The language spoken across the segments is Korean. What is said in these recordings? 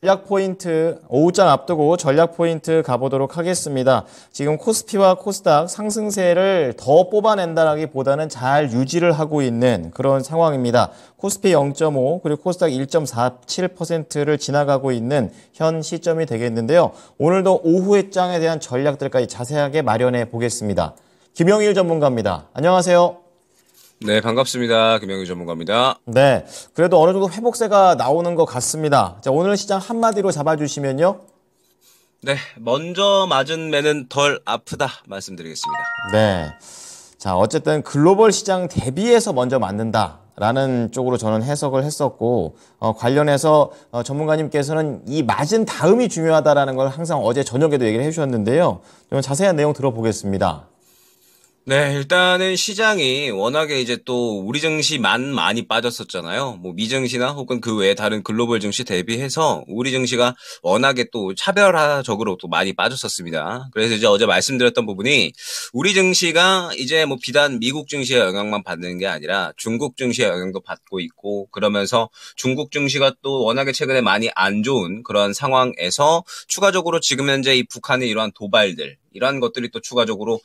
전략 포인트, 오후장 앞두고 전략 포인트 가보도록 하겠습니다. 지금 코스피와 코스닥 상승세를 더 뽑아낸다라기보다는 잘 유지를 하고 있는 그런 상황입니다. 코스피 0.5 그리고 코스닥 1.47%를 지나가고 있는 현 시점이 되겠는데요. 오늘도 오후의 장에 대한 전략들까지 자세하게 마련해 보겠습니다. 김영일 전문가입니다. 안녕하세요. 네, 반갑습니다. 김영희 전문가입니다. 네, 그래도 어느 정도 회복세가 나오는 것 같습니다. 자, 오늘 시장 한마디로 잡아주시면요. 네, 먼저 맞은 매는 덜 아프다 말씀드리겠습니다. 네, 자, 어쨌든 글로벌 시장 대비해서 먼저 맞는다라는 쪽으로 저는 해석을 했었고, 관련해서 전문가님께서는 이 맞은 다음이 중요하다라는 걸 항상 어제 저녁에도 얘기를 해주셨는데요. 좀 자세한 내용 들어보겠습니다. 네, 일단은 시장이 워낙에 이제 또 우리 증시만 많이 빠졌었잖아요. 뭐 미증시나 혹은 그 외에 다른 글로벌 증시 대비해서 우리 증시가 워낙에 또 차별화적으로 또 많이 빠졌었습니다. 그래서 이제 어제 말씀드렸던 부분이 우리 증시가 이제 뭐 비단 미국 증시의 영향만 받는 게 아니라 중국 증시의 영향도 받고 있고, 그러면서 중국 증시가 또 워낙에 최근에 많이 안 좋은 그런 상황에서 추가적으로 지금 현재 이 북한의 이러한 도발들, 이러한 것들이 또 추가적으로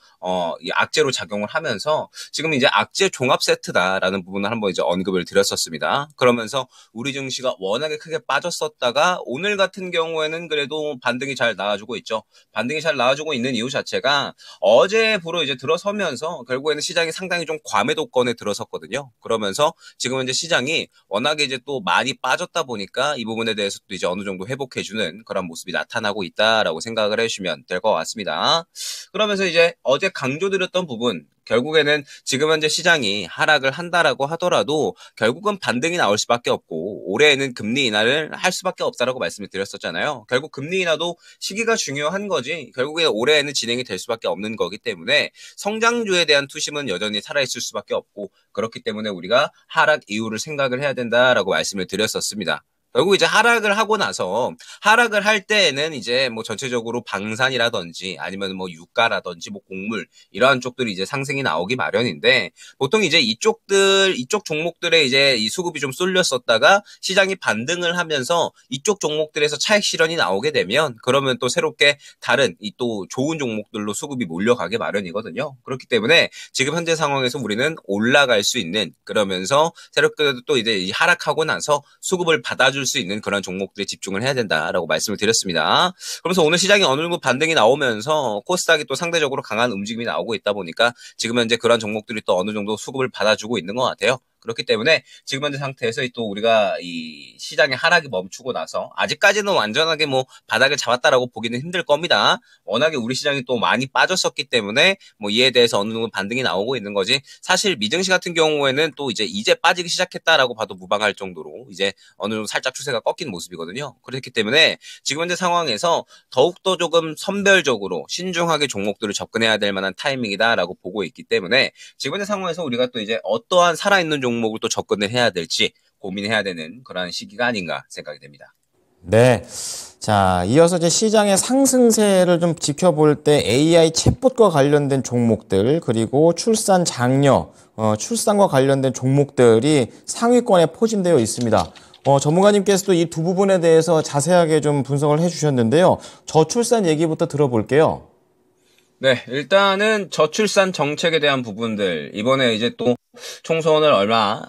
이 악재로 작용을 하면서 지금 이제 악재 종합 세트다라는 부분을 한번 이제 언급을 드렸었습니다. 그러면서 우리 증시가 워낙에 크게 빠졌었다가 오늘 같은 경우에는 그래도 반등이 잘 나와주고 있죠. 반등이 잘 나와주고 있는 이유 자체가 어제부로 이제 들어서면서 결국에는 시장이 상당히 좀 과매도권에 들어섰거든요. 그러면서 지금 이제 시장이 워낙에 이제 또 많이 빠졌다 보니까 이 부분에 대해서 또 이제 어느 정도 회복해주는 그런 모습이 나타나고 있다라고 생각을 해주시면 될 것 같습니다. 그러면서 이제 어제 강조드렸던 부분, 결국에는 지금 현재 시장이 하락을 한다라고 하더라도 결국은 반등이 나올 수밖에 없고 올해에는 금리 인하를 할 수밖에 없다라고 말씀을 드렸었잖아요. 결국 금리 인하도 시기가 중요한 거지 결국에 올해에는 진행이 될 수밖에 없는 거기 때문에 성장주에 대한 투심은 여전히 살아있을 수밖에 없고, 그렇기 때문에 우리가 하락 이유를 생각을 해야 된다라고 말씀을 드렸었습니다. 결국 이제 하락을 하고 나서 하락을 할 때에는 이제 뭐 전체적으로 방산이라든지 아니면 뭐 유가라든지 뭐 곡물 이러한 쪽들이 이제 상승이 나오기 마련인데, 보통 이제 이쪽 종목들에 이제 이 수급이 좀 쏠렸었다가 시장이 반등을 하면서 이쪽 종목들에서 차익 실현이 나오게 되면 그러면 또 새롭게 다른 이 또 좋은 종목들로 수급이 몰려가게 마련이거든요. 그렇기 때문에 지금 현재 상황에서 우리는 올라갈 수 있는, 그러면서 새롭게 또 이제 하락하고 나서 수급을 받아줄 수 있는 그런 종목들에 집중을 해야 된다라고 말씀을 드렸습니다. 그러면서 오늘 시장이 어느 정도 반등이 나오면서 코스닥이 또 상대적으로 강한 움직임이 나오고 있다 보니까 지금 현재 그런 종목들이 또 어느 정도 수급을 받아주고 있는 것 같아요. 그렇기 때문에 지금 현재 상태에서 또 우리가 이 시장의 하락이 멈추고 나서 아직까지는 완전하게 뭐 바닥을 잡았다라고 보기는 힘들 겁니다. 워낙에 우리 시장이 또 많이 빠졌었기 때문에 뭐 이에 대해서 어느 정도 반등이 나오고 있는 거지, 사실 미증시 같은 경우에는 또 이제 빠지기 시작했다라고 봐도 무방할 정도로 이제 어느 정도 살짝 추세가 꺾인 모습이거든요. 그렇기 때문에 지금 현재 상황에서 더욱더 조금 선별적으로 신중하게 종목들을 접근해야 될 만한 타이밍이다라고 보고 있기 때문에 지금 현재 상황에서 우리가 또 이제 어떠한 살아있는 종목을 또 접근을 해야 될지 고민해야 되는 그런 시기가 아닌가 생각이 됩니다. 네. 자, 이어서 이제 시장의 상승세를 좀 지켜볼 때 AI 챗봇과 관련된 종목들, 그리고 출산 장려, 출산과 관련된 종목들이 상위권에 포진되어 있습니다. 전문가님께서도 이 두 부분에 대해서 자세하게 좀 분석을 해주셨는데요. 저출산 얘기부터 들어볼게요. 네, 일단은 저출산 정책에 대한 부분들, 이번에 이제 또 총선을 얼마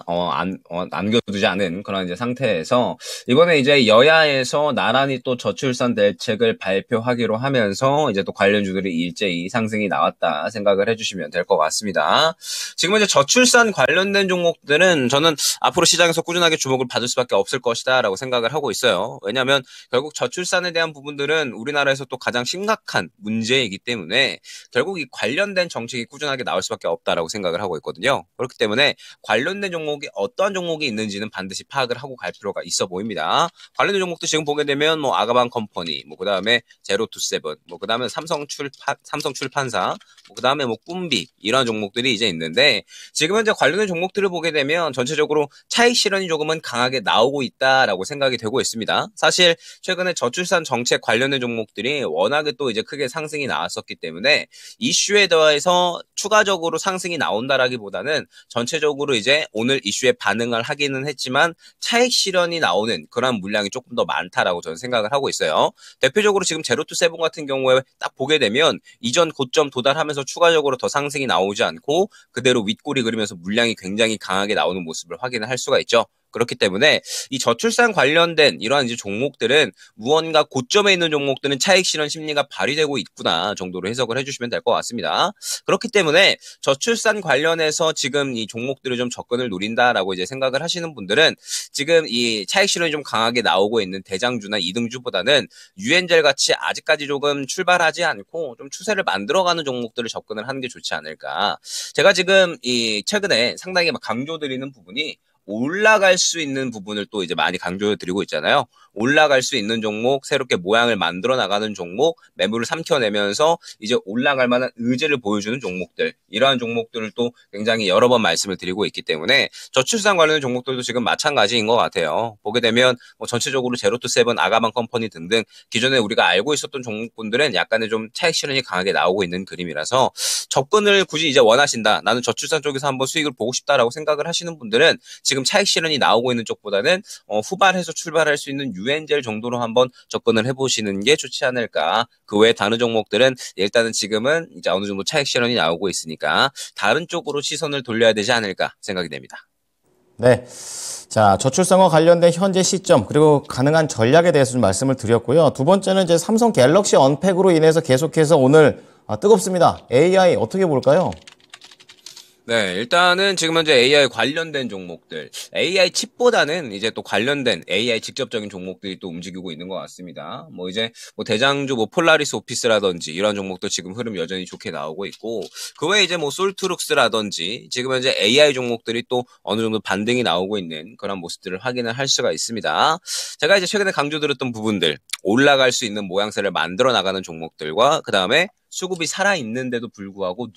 남겨두지 않은 그런 이제 상태에서 이번에 이제 여야에서 나란히 또 저출산 대책을 발표하기로 하면서 이제 또 관련주들이 일제히 상승이 나왔다 생각을 해주시면 될 것 같습니다. 지금 이제 저출산 관련된 종목들은 저는 앞으로 시장에서 꾸준하게 주목을 받을 수밖에 없을 것이다라고 생각을 하고 있어요. 왜냐하면 결국 저출산에 대한 부분들은 우리나라에서 또 가장 심각한 문제이기 때문에 결국 이 관련된 정책이 꾸준하게 나올 수밖에 없다라고 생각을 하고 있거든요. 그렇기 때문에 관련된 종목이 어떠한 종목이 있는지는 반드시 파악을 하고 갈 필요가 있어 보입니다. 관련된 종목도 지금 보게 되면 뭐 아가방 컴퍼니, 뭐 그다음에 제로투세븐, 뭐 그다음에 삼성출판사, 뭐 그다음에 뭐 꿈비, 이런 종목들이 이제 있는데, 지금 현재 관련된 종목들을 보게 되면 전체적으로 차익 실현이 조금은 강하게 나오고 있다라고 생각이 되고 있습니다. 사실 최근에 저출산 정책 관련된 종목들이 워낙에 또 이제 크게 상승이 나왔었기 때문에 이슈에 더해서 추가적으로 상승이 나온다라기보다는 전체적으로 이제 오늘 이슈에 반응을 하기는 했지만 차익 실현이 나오는 그런 물량이 조금 더 많다라고 저는 생각을 하고 있어요. 대표적으로 지금 제로투세븐 같은 경우에 딱 보게 되면 이전 고점 도달하면서 추가적으로 더 상승이 나오지 않고 그대로 윗꼬리 그리면서 물량이 굉장히 강하게 나오는 모습을 확인을 할 수가 있죠. 그렇기 때문에 이 저출산 관련된 이러한 이제 종목들은 무언가 고점에 있는 종목들은 차익 실현 심리가 발휘되고 있구나 정도로 해석을 해주시면 될 것 같습니다. 그렇기 때문에 저출산 관련해서 지금 이 종목들을 좀 접근을 노린다라고 이제 생각을 하시는 분들은 지금 이 차익 실현이 좀 강하게 나오고 있는 대장주나 이등주보다는 유엔젤 같이 아직까지 조금 출발하지 않고 좀 추세를 만들어가는 종목들을 접근을 하는 게 좋지 않을까. 제가 지금 이 최근에 상당히 막 강조드리는 부분이 올라갈 수 있는 부분을 또 이제 많이 강조드리고 있잖아요. 올라갈 수 있는 종목, 새롭게 모양을 만들어 나가는 종목, 매물을 삼켜내면서 이제 올라갈 만한 의지를 보여주는 종목들, 이러한 종목들을 또 굉장히 여러 번 말씀을 드리고 있기 때문에 저출산 관련 종목들도 지금 마찬가지인 것 같아요. 보게 되면 뭐 전체적으로 제로투세븐, 아가방 컴퍼니 등등 기존에 우리가 알고 있었던 종목분들은 약간의 좀 차익 실현이 강하게 나오고 있는 그림이라서 접근을 굳이 이제 원하신다. 나는 저출산 쪽에서 한번 수익을 보고 싶다라고 생각을 하시는 분들은 지금 차익 실현이 나오고 있는 쪽보다는 후발해서 출발할 수 있는 유엔젤 정도로 한번 접근을 해보시는 게 좋지 않을까. 그 외에 다른 종목들은 일단은 지금은 이제 어느 정도 차익 실현이 나오고 있으니까 다른 쪽으로 시선을 돌려야 되지 않을까 생각이 됩니다. 네. 자, 저출산과 관련된 현재 시점, 그리고 가능한 전략에 대해서 좀 말씀을 드렸고요. 두 번째는 이제 삼성 갤럭시 언팩으로 인해서 계속해서 오늘 뜨겁습니다. AI 어떻게 볼까요? 네, 일단은 지금 현재 AI 관련된 종목들, AI 칩보다는 이제 또 관련된 AI 직접적인 종목들이 또 움직이고 있는 것 같습니다. 뭐 이제 뭐 대장주 뭐 폴라리스 오피스라든지 이런 종목도 지금 흐름 여전히 좋게 나오고 있고, 그 외에 이제 뭐 솔트룩스라든지 지금 현재 AI 종목들이 또 어느 정도 반등이 나오고 있는 그런 모습들을 확인을 할 수가 있습니다. 제가 이제 최근에 강조드렸던 부분들, 올라갈 수 있는 모양새를 만들어 나가는 종목들과 그 다음에 수급이 살아있는데도 불구하고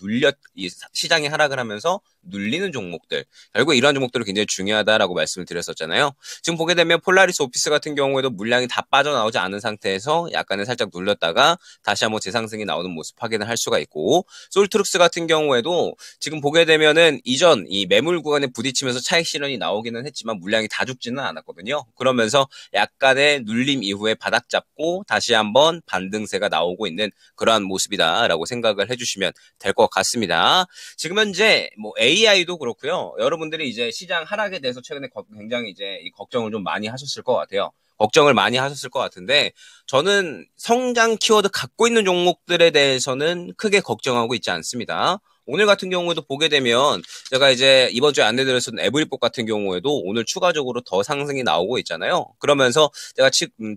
이 시장이 하락을 하면서 눌리는 종목들. 결국 이러한 종목들이 굉장히 중요하다라고 말씀을 드렸었잖아요. 지금 보게 되면 폴라리스 오피스 같은 경우에도 물량이 다 빠져나오지 않은 상태에서 약간의 살짝 눌렸다가 다시 한번 재상승이 나오는 모습 확인을 할 수가 있고, 솔트룩스 같은 경우에도 지금 보게 되면은 이전 이 매물 구간에 부딪히면서 차익 실현이 나오기는 했지만 물량이 다 죽지는 않았거든요. 그러면서 약간의 눌림 이후에 바닥 잡고 다시 한번 반등세가 나오고 있는 그러한 모습이다라고 생각을 해주시면 될 것 같습니다. 지금 현재 뭐 AI도 그렇고요. 여러분들이 이제 시장 하락에 대해서 최근에 굉장히 이제 걱정을 좀 많이 하셨을 것 같아요. 걱정을 많이 하셨을 것 같은데 저는 성장 키워드 갖고 있는 종목들에 대해서는 크게 걱정하고 있지 않습니다. 오늘 같은 경우에도 보게 되면 제가 이제 이번 주에 안내드렸던 에브리복 같은 경우에도 오늘 추가적으로 더 상승이 나오고 있잖아요. 그러면서 제가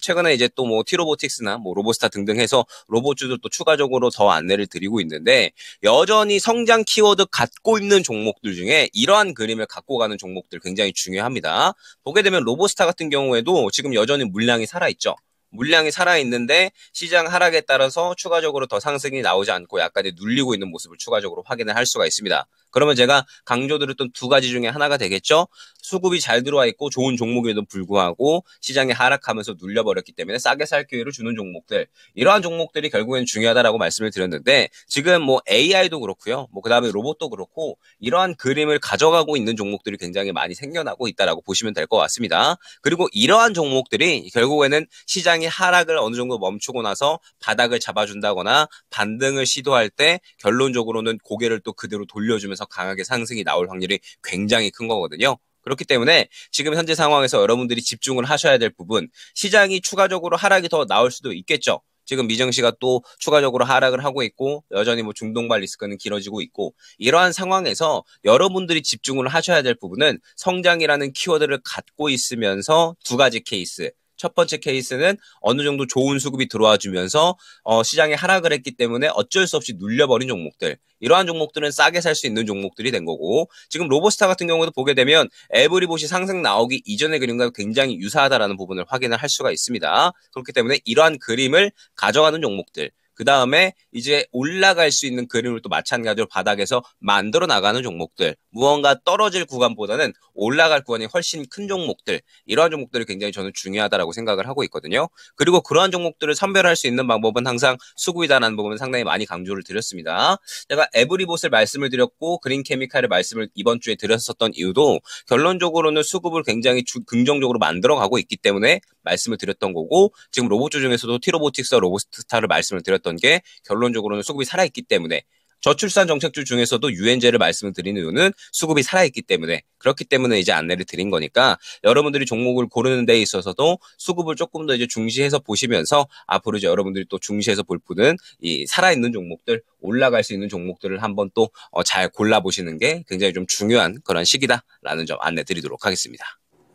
최근에 이제 또 뭐 티로보틱스나 뭐 로보스타 등등 해서 로봇주들 또 추가적으로 더 안내를 드리고 있는데 여전히 성장 키워드 갖고 있는 종목들 중에 이러한 그림을 갖고 가는 종목들 굉장히 중요합니다. 보게 되면 로보스타 같은 경우에도 지금 여전히 물량이 살아있죠. 물량이 살아있는데 시장 하락에 따라서 추가적으로 더 상승이 나오지 않고 약간의 눌리고 있는 모습을 추가적으로 확인을 할 수가 있습니다. 그러면 제가 강조드렸던 두 가지 중에 하나가 되겠죠. 수급이 잘 들어와 있고 좋은 종목에도 불구하고 시장이 하락하면서 눌려버렸기 때문에 싸게 살 기회를 주는 종목들, 이러한 종목들이 결국엔 중요하다라고 말씀을 드렸는데 지금 뭐 AI도 그렇고요. 뭐 그다음에 로봇도 그렇고 이러한 그림을 가져가고 있는 종목들이 굉장히 많이 생겨나고 있다라고 보시면 될 것 같습니다. 그리고 이러한 종목들이 결국에는 시장이 하락을 어느 정도 멈추고 나서 바닥을 잡아준다거나 반등을 시도할 때 결론적으로는 고개를 또 그대로 돌려주면서 강하게 상승이 나올 확률이 굉장히 큰 거거든요. 그렇기 때문에 지금 현재 상황에서 여러분들이 집중을 하셔야 될 부분, 시장이 추가적으로 하락이 더 나올 수도 있겠죠. 지금 미정시가 또 추가적으로 하락을 하고 있고 여전히 뭐 중동발 리스크는 길어지고 있고, 이러한 상황에서 여러분들이 집중을 하셔야 될 부분은 성장이라는 키워드를 갖고 있으면서 두 가지 케이스. 첫 번째 케이스는 어느 정도 좋은 수급이 들어와 주면서 시장에 하락을 했기 때문에 어쩔 수 없이 눌려버린 종목들, 이러한 종목들은 싸게 살 수 있는 종목들이 된 거고, 지금 로보스타 같은 경우도 보게 되면 에브리봇이 상승 나오기 이전의 그림과 굉장히 유사하다라는 부분을 확인을 할 수가 있습니다. 그렇기 때문에 이러한 그림을 가져가는 종목들, 그 다음에 이제 올라갈 수 있는 그림을 또 마찬가지로 바닥에서 만들어 나가는 종목들, 무언가 떨어질 구간보다는 올라갈 구간이 훨씬 큰 종목들, 이러한 종목들이 굉장히 저는 중요하다라고 생각을 하고 있거든요. 그리고 그러한 종목들을 선별할 수 있는 방법은 항상 수급이다라는 부분은 상당히 많이 강조를 드렸습니다. 제가 에브리봇을 말씀을 드렸고 그린케미칼을 말씀을 이번 주에 드렸었던 이유도 결론적으로는 수급을 굉장히 긍정적으로 만들어가고 있기 때문에 말씀을 드렸던 거고, 지금 로봇주 중에서도 티로보틱스와 로보스타를 말씀을 드렸던 게 결론적으로는 수급이 살아있기 때문에, 저출산 정책주 중에서도 유엔제를 말씀을 드리는 이유는 수급이 살아있기 때문에, 그렇기 때문에 이제 안내를 드린 거니까 여러분들이 종목을 고르는 데 있어서도 수급을 조금 더 이제 중시해서 보시면서 앞으로 이제 여러분들이 또 중시해서 볼 분은 이 살아있는 종목들, 올라갈 수 있는 종목들을 한번 또 잘 골라보시는 게 굉장히 좀 중요한 그런 시기다라는 점 안내 드리도록 하겠습니다.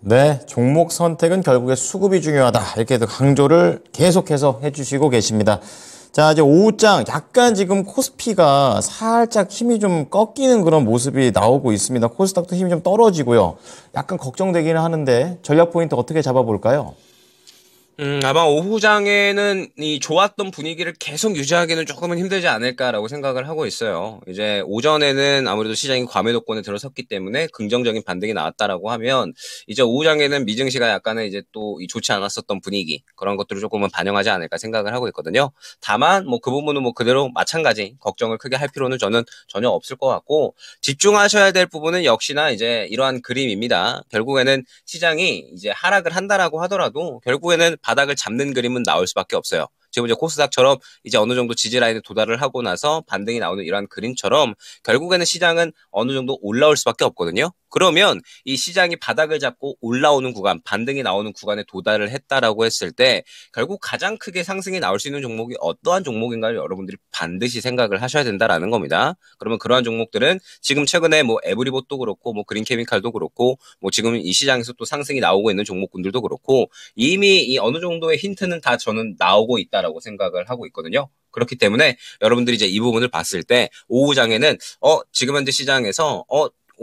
네, 종목 선택은 결국에 수급이 중요하다. 이렇게 강조를 계속해서 해주시고 계십니다. 자, 이제 오후장 약간 지금 코스피가 살짝 힘이 좀 꺾이는 그런 모습이 나오고 있습니다. 코스닥도 힘이 좀 떨어지고요. 약간 걱정되기는 하는데 전략 포인트 어떻게 잡아볼까요? 아마 오후장에는 이 좋았던 분위기를 계속 유지하기는 조금은 힘들지 않을까라고 생각을 하고 있어요. 이제 오전에는 아무래도 시장이 과매도권에 들어섰기 때문에 긍정적인 반등이 나왔다라고 하면, 이제 오후장에는 미증시가 약간은 이제 또 좋지 않았었던 분위기, 그런 것들을 조금은 반영하지 않을까 생각을 하고 있거든요. 다만 뭐 그 부분은 뭐 그대로 마찬가지 걱정을 크게 할 필요는 저는 전혀 없을 것 같고, 집중하셔야 될 부분은 역시나 이제 이러한 그림입니다. 결국에는 시장이 이제 하락을 한다라고 하더라도 결국에는 바닥을 잡는 그림은 나올 수밖에 없어요. 지금 이제 코스닥처럼 이제 어느 정도 지지라인에 도달을 하고 나서 반등이 나오는 이러한 그림처럼 결국에는 시장은 어느 정도 올라올 수밖에 없거든요. 그러면 이 시장이 바닥을 잡고 올라오는 구간, 반등이 나오는 구간에 도달을 했다라고 했을 때 결국 가장 크게 상승이 나올 수 있는 종목이 어떠한 종목인가를 여러분들이 반드시 생각을 하셔야 된다라는 겁니다. 그러면 그러한 종목들은 지금 최근에 뭐 에브리봇도 그렇고 뭐 그린케미칼도 그렇고 뭐 지금 이 시장에서 또 상승이 나오고 있는 종목군들도 그렇고 이미 이 어느 정도의 힌트는 다 저는 나오고 있다라고 생각을 하고 있거든요. 그렇기 때문에 여러분들이 이제 이 부분을 봤을 때 오후장에는 지금 현재 시장에서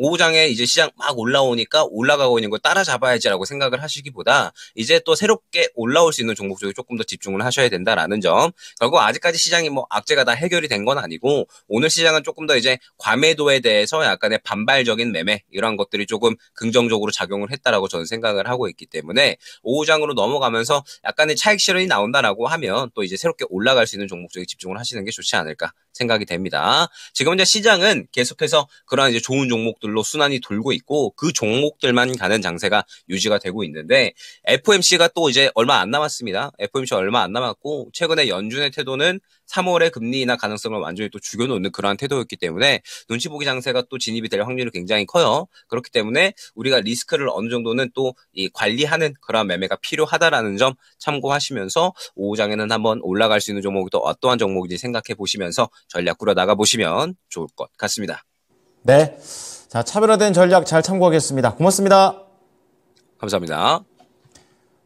오후장에 이제 시장 막 올라오니까 올라가고 있는 거 따라잡아야지라고 생각을 하시기보다 이제 또 새롭게 올라올 수 있는 종목 쪽에 조금 더 집중을 하셔야 된다라는 점. 결국 아직까지 시장이 뭐 악재가 다 해결이 된 건 아니고 오늘 시장은 조금 더 이제 과매도에 대해서 약간의 반발적인 매매 이런 것들이 조금 긍정적으로 작용을 했다라고 저는 생각을 하고 있기 때문에 오후장으로 넘어가면서 약간의 차익 실현이 나온다라고 하면 또 이제 새롭게 올라갈 수 있는 종목 쪽에 집중을 하시는 게 좋지 않을까 생각이 됩니다. 지금 이제 시장은 계속해서 그런 이제 좋은 종목들로 순환이 돌고 있고 그 종목들만 가는 장세가 유지가 되고 있는데 FOMC가 또 이제 얼마 안 남았습니다. FOMC 얼마 안 남았고 최근에 연준의 태도는 3월의 금리 인하 가능성을 완전히 또 죽여놓는 그러한 태도였기 때문에 눈치 보기 장세가 또 진입이 될 확률이 굉장히 커요. 그렇기 때문에 우리가 리스크를 어느 정도는 또 이 관리하는 그러한 매매가 필요하다라는 점 참고하시면서 오후장에는 한번 올라갈 수 있는 종목이 또 어떠한 종목인지 생각해 보시면서 전략 꾸려 나가 보시면 좋을 것 같습니다. 네, 자 차별화된 전략 잘 참고하겠습니다. 고맙습니다. 감사합니다.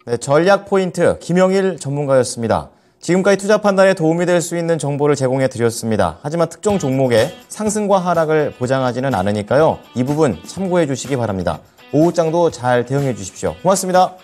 네, 전략 포인트 김영일 전문가였습니다. 지금까지 투자 판단에 도움이 될 수 있는 정보를 제공해 드렸습니다. 하지만 특정 종목의 상승과 하락을 보장하지는 않으니까요. 이 부분 참고해 주시기 바랍니다. 오후장도 잘 대응해 주십시오. 고맙습니다.